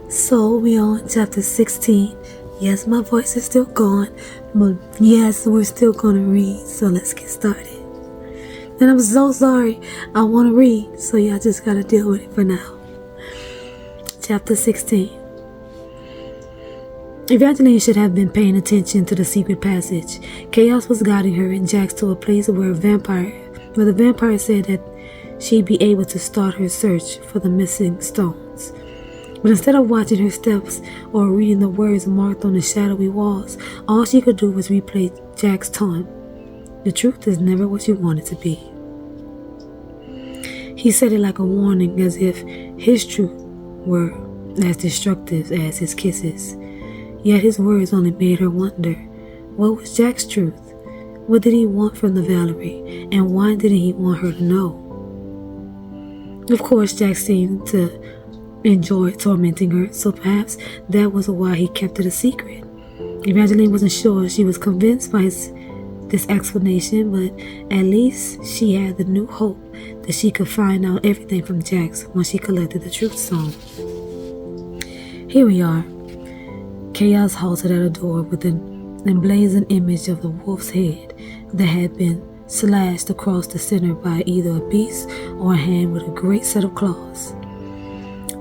So we on chapter 16. Yes, my voice is still gone, but yes, we're still gonna read. So let's get started. And I'm so sorry. I want to read, so y'all just gotta deal with it for now. Chapter 16. Evangeline should have been paying attention to the secret passage. Chaos was guiding her and Jax to a place where the vampire said that she'd be able to start her search for the missing stones. But instead of watching her steps or reading the words marked on the shadowy walls, all she could do was replay Jack's taunt. The truth is never what you want it to be. He said it like a warning, as if his truth were as destructive as his kisses. Yet his words only made her wonder, what was Jack's truth? What did he want from the Valerie, and why didn't he want her to know? Of course, Jack seemed to enjoy tormenting her, so perhaps that was why he kept it a secret. Evangeline wasn't sure she was convinced by this explanation, but at least she had the new hope that she could find out everything from Jax once she collected the truth stone. Here we are. Chaos halted at a door with an emblazoned image of the wolf's head that had been slashed across the center by either a beast or a hand with a great set of claws.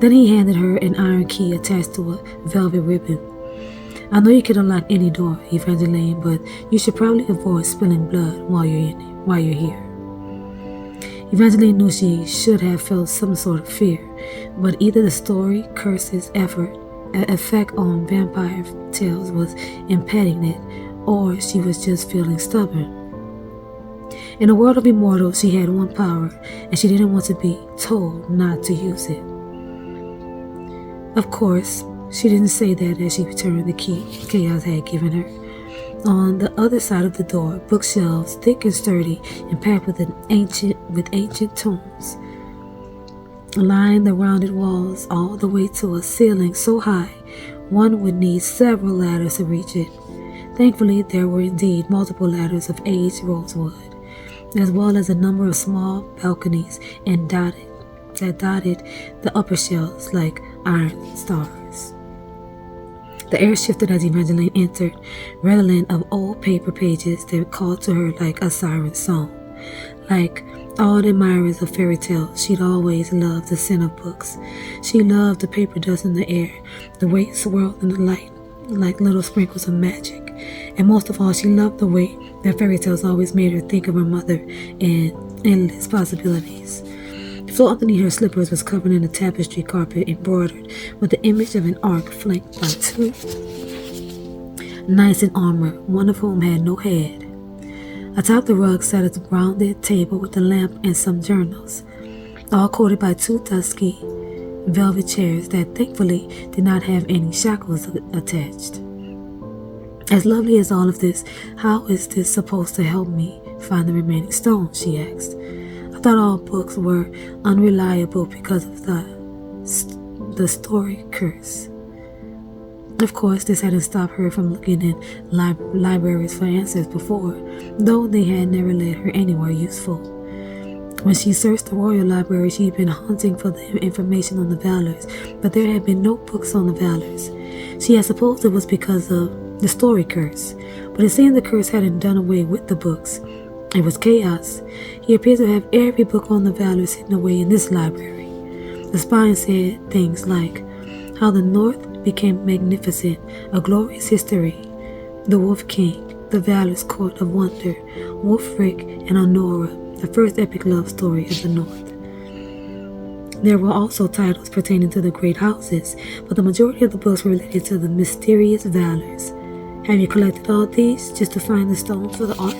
Then he handed her an iron key attached to a velvet ribbon. I know you can unlock any door, Evangeline, but you should probably avoid spilling blood while you're here. Evangeline knew she should have felt some sort of fear, but either the story, curses, effect on vampire tales was impeding it, or she was just feeling stubborn. In a world of immortals, she had one power, and she didn't want to be told not to use it. Of course, she didn't say that as she returned the key Chaos had given her. On the other side of the door, bookshelves, thick and sturdy and packed with ancient tomes, lined the rounded walls all the way to a ceiling so high one would need several ladders to reach it. Thankfully, there were indeed multiple ladders of aged rosewood, as well as a number of small balconies and dotted the upper shelves like iron stars. The air shifted as Evangeline entered, redolent of old paper pages that called to her like a siren song. Like all the admirers of fairy tales, she'd always loved the scent of books. She loved the paper dust in the air, the way it swirled in the light like little sprinkles of magic. And most of all, she loved the way that fairy tales always made her think of her mother and endless possibilities. The floor underneath her slippers was covered in a tapestry carpet embroidered with the image of an ark flanked by two knights in armor, one of whom had no head. Atop the rug sat a rounded table with a lamp and some journals, all coated by two dusky velvet chairs that thankfully did not have any shackles attached. As lovely as all of this, how is this supposed to help me find the remaining stones? She asked. I thought all books were unreliable because of the story curse. Of course, this hadn't stopped her from looking in libraries for answers before, though they had never led her anywhere useful. When she searched the royal library, she'd been hunting for the information on the Valors, but there had been no books on the Valors. She had supposed it was because of the story curse, but it seemed the curse hadn't done away with the books. It was Chaos. He appeared to have every book on the Valors hidden away in this library. The spine said things like how the North became magnificent, a glorious history, the Wolf King, the Valor's Court of Wonder, Wolfric and Honora, the first epic love story of the North. There were also titles pertaining to the great houses, but the majority of the books were related to the mysterious Valors. Have you collected all these just to find the stones for the ark?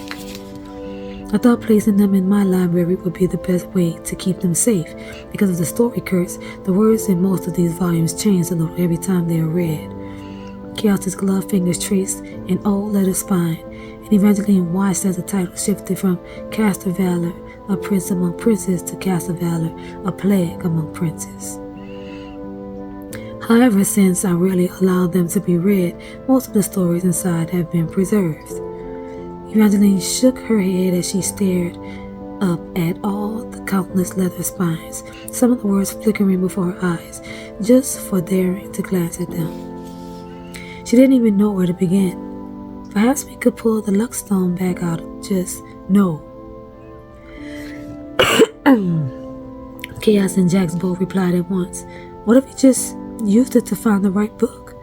I thought placing them in my library would be the best way to keep them safe. Because of the story curse, the words in most of these volumes changed a little every time they are read. Chaos's gloved fingers traced an old letter spine, and Evangeline watched as the title shifted from Castor Valor, a prince among princes, to Castor Valor, a plague among princes. However, since I rarely allowed them to be read, most of the stories inside have been preserved. Evangeline shook her head as she stared up at all the countless leather spines, some of the words flickering before her eyes, just for daring to glance at them. She didn't even know where to begin. Perhaps we could pull the luckstone back out. Just no. Chaos and Jax both replied at once. What if he just used it to find the right book?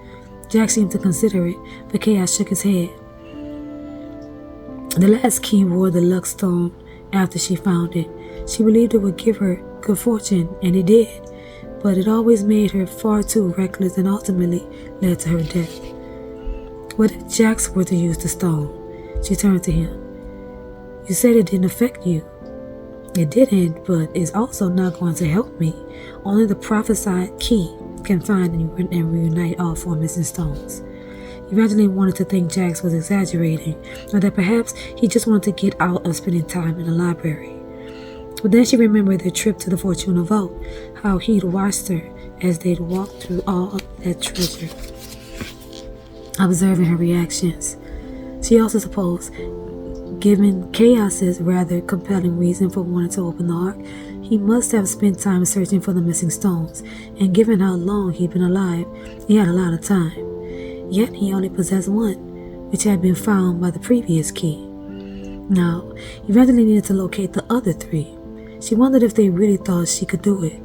Jax seemed to consider it, but Chaos shook his head. The last key wore the luckstone after she found it. She believed it would give her good fortune, and it did, but it always made her far too reckless and ultimately led to her death. What if Jax were to use the stone? She turned to him. You said it didn't affect you. It didn't, but it's also not going to help me. Only the prophesied key can find and reunite all four missing stones. Evangeline wanted to think Jax was exaggerating, or that perhaps he just wanted to get out of spending time in the library. But then she remembered their trip to the Fortuna Vault, how he'd watched her as they'd walked through all that treasure, observing her reactions. She also supposed, given Chaos's rather compelling reason for wanting to open the ark, he must have spent time searching for the missing stones, and given how long he'd been alive, he had a lot of time. Yet he only possessed one, which had been found by the previous key. Now, Evangeline needed to locate the other three. She wondered if they really thought she could do it,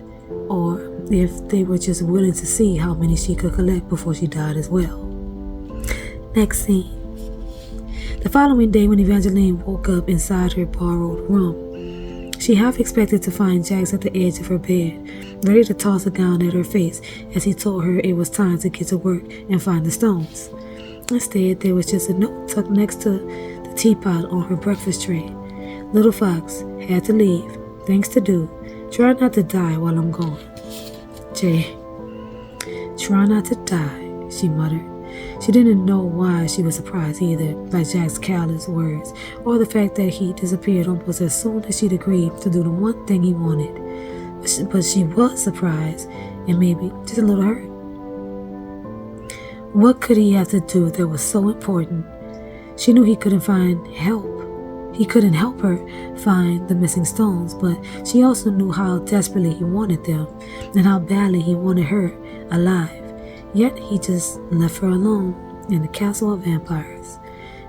or if they were just willing to see how many she could collect before she died as well. Next scene. The following day, when Evangeline woke up inside her borrowed room, she half expected to find Jax at the edge of her bed, ready to toss a gown at her face as he told her it was time to get to work and find the stones. Instead, there was just a note tucked next to the teapot on her breakfast tray. Little Fox, had to leave. Things to do. Try not to die while I'm gone. Jay. Try not to die, she muttered. She didn't know why she was surprised either by Jack's careless words, or the fact that he disappeared almost as soon as she'd agreed to do the one thing he wanted. But she was surprised, and maybe just a little hurt. What could he have to do that was so important? She knew he couldn't find help. He couldn't help her find the missing stones, but she also knew how desperately he wanted them, and how badly he wanted her alive. Yet he just left her alone in the castle of vampires.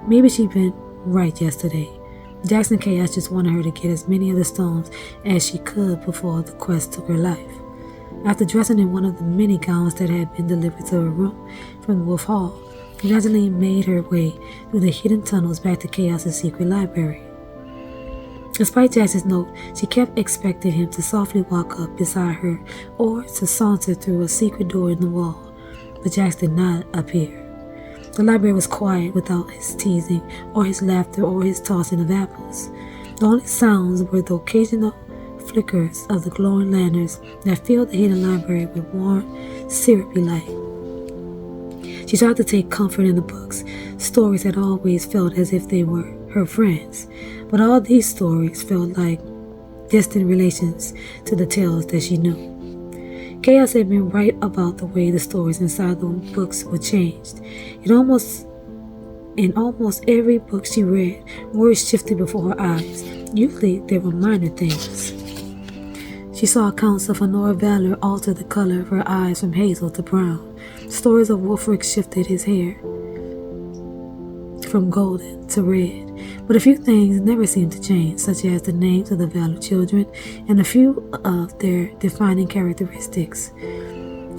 Maybe she'd been right yesterday. Jax and Chaos just wanted her to get as many of the stones as she could before the quest took her life. After dressing in one of the many gowns that had been delivered to her room from Wolf Hall, Evangeline made her way through the hidden tunnels back to Chaos's secret library. Despite Jax's note, she kept expecting him to softly walk up beside her or to saunter through a secret door in the wall. But Jax did not appear. The library was quiet without his teasing or his laughter or his tossing of apples. The only sounds were the occasional flickers of the glowing lanterns that filled the hidden library with warm, syrupy light. She tried to take comfort in the books. Stories had always felt as if they were her friends, but all these stories felt like distant relations to the tales that she knew. Chaos had been right about the way the stories inside the books were changed. In almost every book she read, words shifted before her eyes. Usually they were minor things. She saw accounts of Honora Valor alter the color of her eyes from hazel to brown. Stories of Wolfric shifted his hair from golden to red. But a few things never seemed to change, such as the names of the Valor children and a few of their defining characteristics.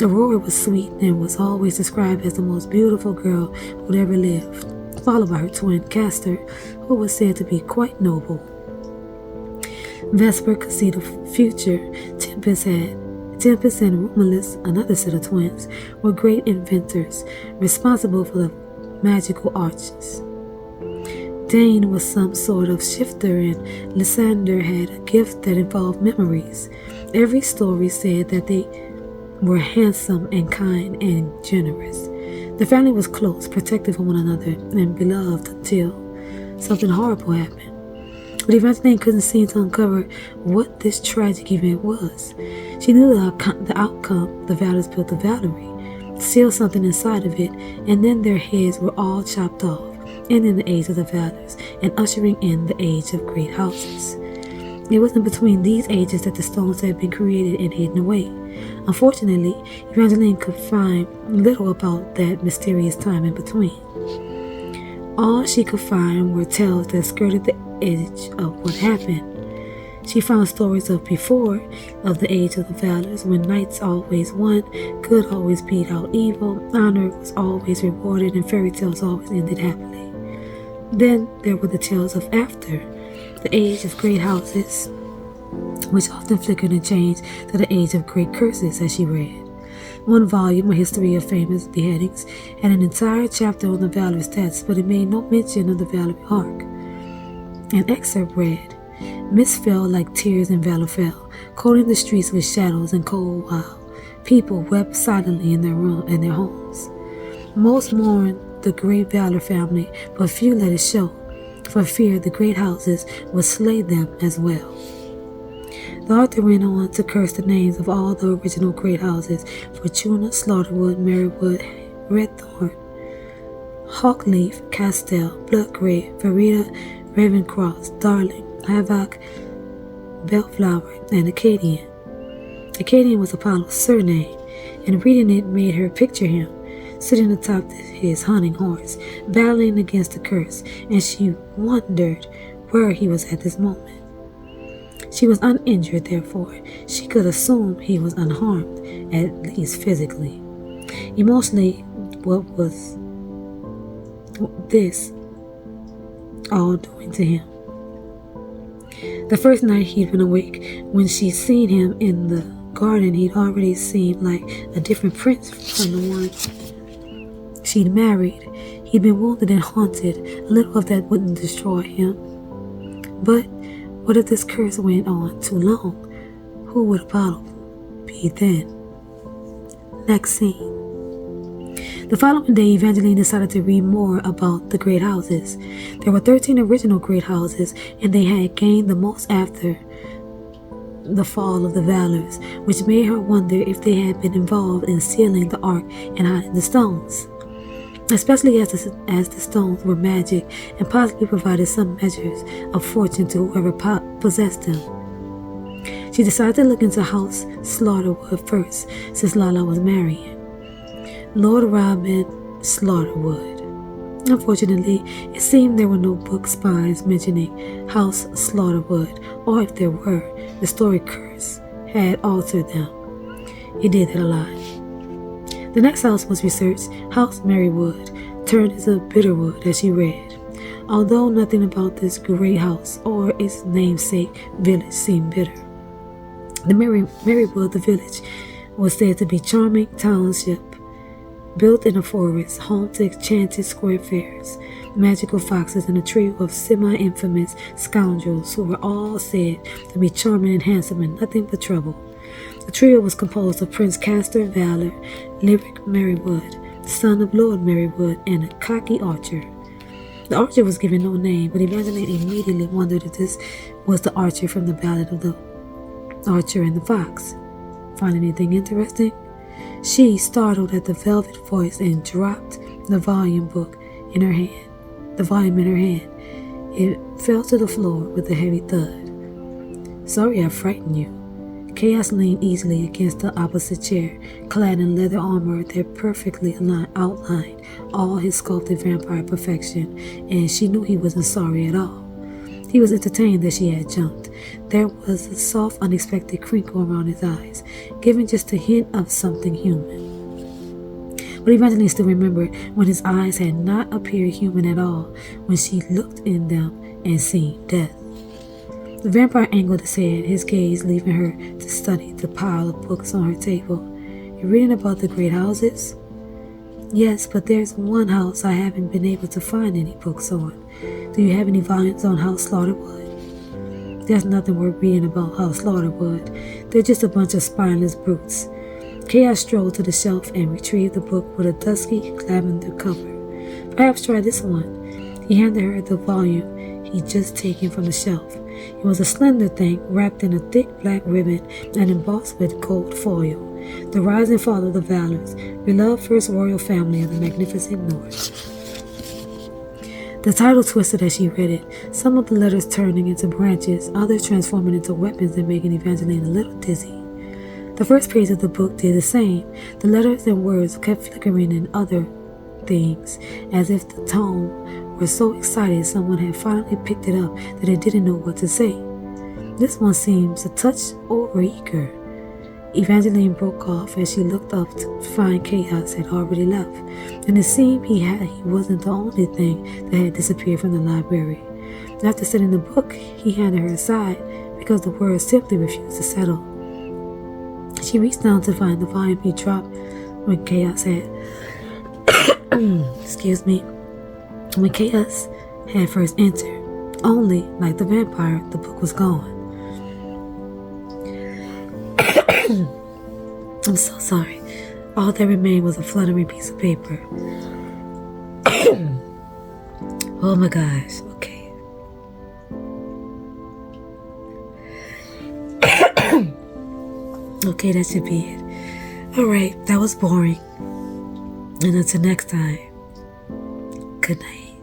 Aurora was sweet and was always described as the most beautiful girl who'd ever lived, followed by her twin Castor, who was said to be quite noble. Vesper could see the future. Tempest and Romulus, another set of twins, were great inventors, responsible for the magical arches. Dane was some sort of shifter, and Lysander had a gift that involved memories. Every story said that they were handsome and kind and generous. The family was close, protective of one another, and beloved until something horrible happened. But Evangeline couldn't seem to uncover what this tragic event was. She knew the outcome. The Valors built the Valerie, sealed something inside of it, and then their heads were all chopped off, ending the age of the Valors and ushering in the age of great houses. It wasn't between these ages that the stones had been created and hidden away. Unfortunately, Evangeline could find little about that mysterious time in between. All she could find were tales that skirted the edge of what happened. She found stories of before, of the age of the valors, when knights always won, good always beat out evil, honor was always rewarded, and fairy tales always ended happily. Then there were the tales of after, the age of great houses, which often flickered and changed to the age of great curses, as she read. One volume, A History of Famous Beheadings, had an entire chapter on the Valor's deaths, but it made no mention of the Valerie Ark. An excerpt read, "Mist fell like tears in Valor fell, coating the streets with shadows and cold while people wept silently in their homes. Most mourned the great Valor family, but few let it show, for fear the great houses would slay them as well." The author went on to curse the names of all the original great houses: Fortuna, Slaughterwood, Marywood, Redthorn, Hawkleaf, Castell, Bloodgrave, Verita, Ravencross, Darling, Havoc, Bellflower, and Acadian. Acadian was Apollo's surname, and reading it made her picture him, sitting atop his hunting horse, battling against the curse, and she wondered where he was at this moment. She was uninjured, therefore she could assume he was unharmed, at least physically. Emotionally, what was this all doing to him? The first night he'd been awake, when she'd seen him in the garden, he'd already seemed like a different prince from the one she'd married. He'd been wounded and haunted. A little of that wouldn't destroy him. But what if this curse went on too long? Who would Apollo be then? Next scene. The following day, Evangeline decided to read more about the great houses. There were 13 original great houses, and they had gained the most after the fall of the Valors, which made her wonder if they had been involved in sealing the ark and hiding the stones, especially as the stones were magic and possibly provided some measures of fortune to whoever possessed them. She decided to look into House Slaughterwood first, since Lala was marrying Lord Robin Slaughterwood. Unfortunately, it seemed there were no book spines mentioning House Slaughterwood, or if there were, the story curse had altered them. It did that a lot. The next house was researched, House Marywood, turned into Bitterwood, as she read. Although nothing about this great house or its namesake village seemed bitter. The Marywood, the village, was said to be charming township, built in a forest, home to enchanted square fairs, magical foxes, and a trio of semi-infamous scoundrels who were all said to be charming and handsome and nothing but trouble. The trio was composed of Prince Castor Valor, Lyric Marywood, the son of Lord Marywood, and a cocky archer. The archer was given no name, but Evangeline immediately wondered if this was the archer from the Ballad of the Archer and the Fox. Find anything interesting? She startled at the velvet voice and dropped the volume in her hand. It fell to the floor with a heavy thud. "Sorry I frightened you." Chaos leaned easily against the opposite chair, clad in leather armor that perfectly outlined all his sculpted vampire perfection, and she knew he wasn't sorry at all. He was entertained that she had jumped. There was a soft, unexpected crinkle around his eyes, giving just a hint of something human. But Evangeline still remembered when his eyes had not appeared human at all, when she looked in them and seen death. The vampire angled his head, his gaze leaving her to study the pile of books on her table. "You're reading about the great houses?" "Yes, but there's one house I haven't been able to find any books on. Do you have any volumes on House Slaughterwood?" "There's nothing worth reading about House Slaughterwood. They're just a bunch of spineless brutes." Chaos strolled to the shelf and retrieved the book with a dusky lavender cover. "Perhaps try this one." He handed her the volume he'd just taken from the shelf. It was a slender thing wrapped in a thick black ribbon and embossed with gold foil. The Rise and Fall of the Valors, beloved first royal family of the magnificent North. The title twisted as she read it, some of the letters turning into branches, others transforming into weapons and making Evangeline a little dizzy. The first page of the book did the same. The letters and words kept flickering in other things, as if the tome were so excited someone had finally picked it up that it didn't know what to say. This one seems a touch overeager. Evangeline broke off as she looked up to find Chaos had already left, and it seemed he wasn't the only thing that had disappeared from the library. After setting the book, he handed her aside because the words simply refused to settle. She reached down to find the volume he dropped when Chaos had when Chaos had first entered. Only, like the vampire, the book was gone. I'm so sorry. All that remained was a fluttering piece of paper. Oh my gosh. Okay. Okay, that should be it. Alright, that was boring. And until next time, good night.